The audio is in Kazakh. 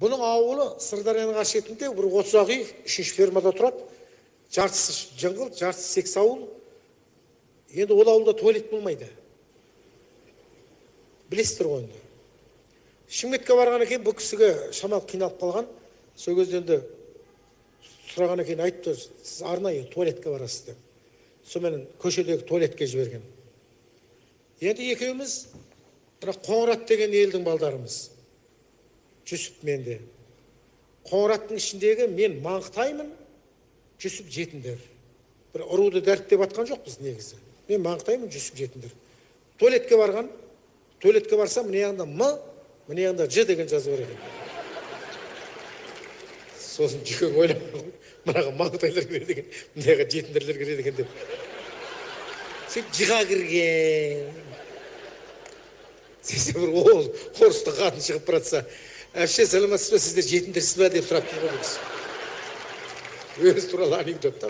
Бұның ауылы Сырдарияның қарсы шетінде бір 30 үй, 3-ші фермада тұрады. Жартысы жыңғыл, жартысы секс ауыл. Енді ол ауылда туалет болмайды. Білесіздер ғой енді. Шымкентке барған екен, бұл кісіге шамалы қиналып қалған. Сол кезде енді сұраған екен, айтты, сіз арнайы туалетке барасыз деп. Сонымен көшедегі туалетке жіберген. Енді екеуміз Қоңырат деген елдің балдарымыз. Жүсіп менде. Қоңыраттың ішіндегі мен Маңғытаймын, Жүсіп жетіндер. Бір ұруды дәріптеп атқан жоқпыз негізі. Мен Маңғытаймын, Жүсіп жетіндер. Туалетке барған, туалетке барсам, міне янда М, міне янда Ж деген жазу бар екен. Сосын жүкең ойлап, мынаға Маңғытайлар кіреді екен, мынаға жетіндерлер кіреді екен деп. Сен жыға кірген. Сесе бір орысты қатын шығып бұратса, әпше саламатсыз ба, сіздер жетіндерсіз ба деп сұрап тұрған бұл кісі. Өзі туралы анекдот та.